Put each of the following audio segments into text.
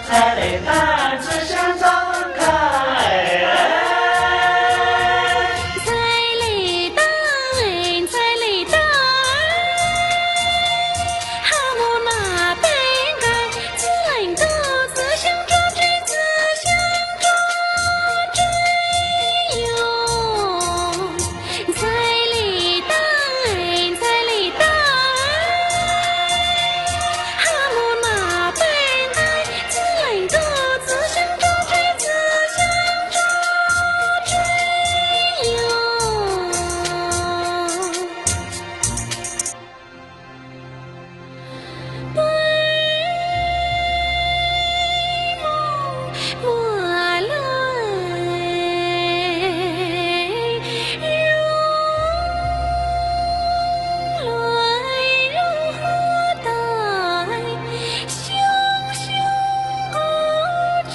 彩铃大只想张开。彩铃大，彩铃大，哈姆那边个自来都自想抓追，自想抓追哟。彩铃大，彩铃大，哈姆那边个自来都自想抓追，自想抓追哟。对梦莫论如何待，熊熊高举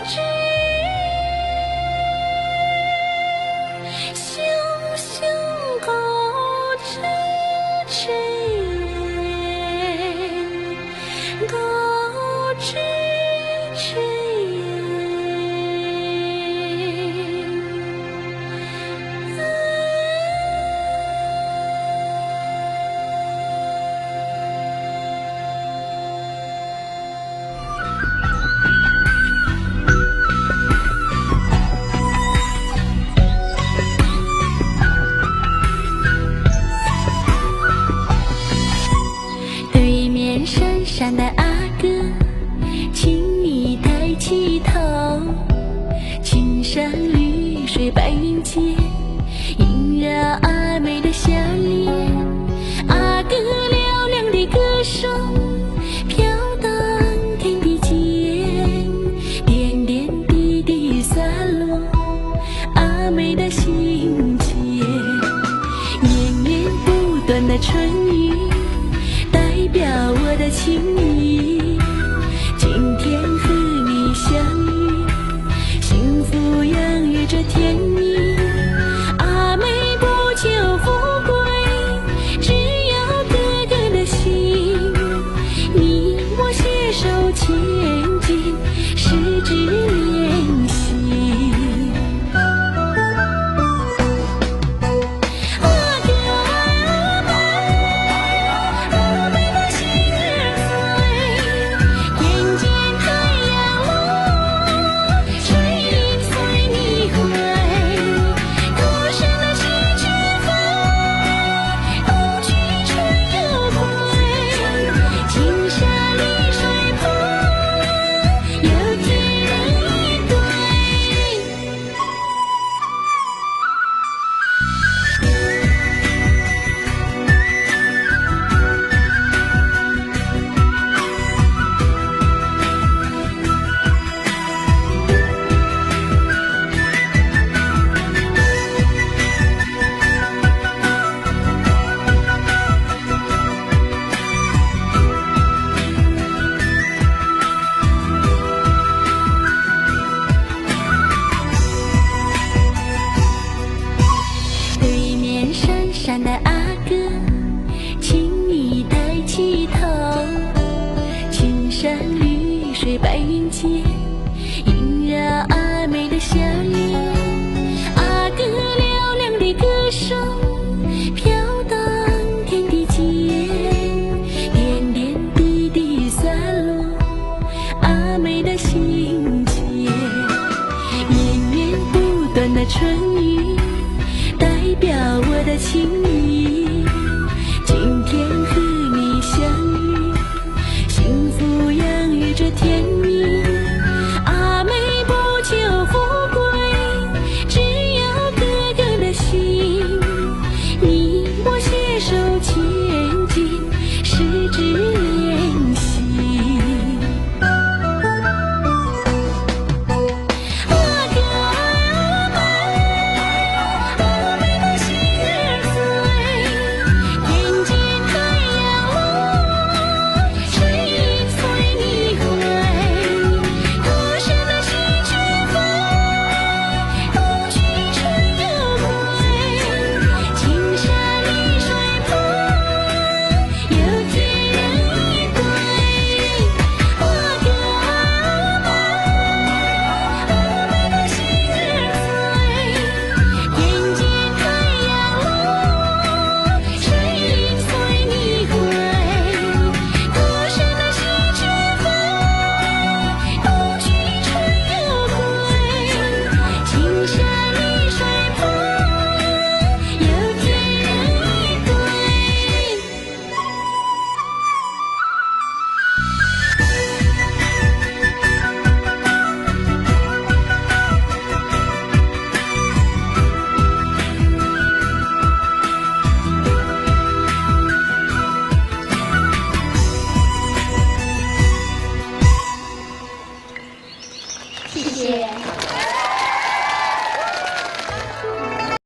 止，熊熊高举止，高举止。对面山上的阿哥，请你抬起头，青山绿水白云间，萦绕阿妹的笑脸。阿哥嘹亮的歌声飘荡天地间，点点滴滴洒落阿妹的心间，源源不断的春雨代表我的情意。今天和你相遇，幸福洋溢着甜蜜。阿妹不求富贵，只要哥哥的心。你我携手前进，十指连心。阿哥阿妹，阿妹的心儿碎，眼见太阳落，水灵随你回。多深的西之风，冬去春又归。青山绿水旁，有天人一对。对面山上的阿哥，请你抬起头，青山绿水白云间，萦绕阿妹的笑脸。阿哥嘹亮的歌声飘荡天地间，点点滴滴洒落阿妹的心间，源源不断的春雨代表我的情意。今天和你相遇，幸福洋溢着甜蜜。阿妹不求富贵，只要哥哥的心。你我携手前进，十指连心。阿哥阿妹，阿妹的心儿碎。谢谢。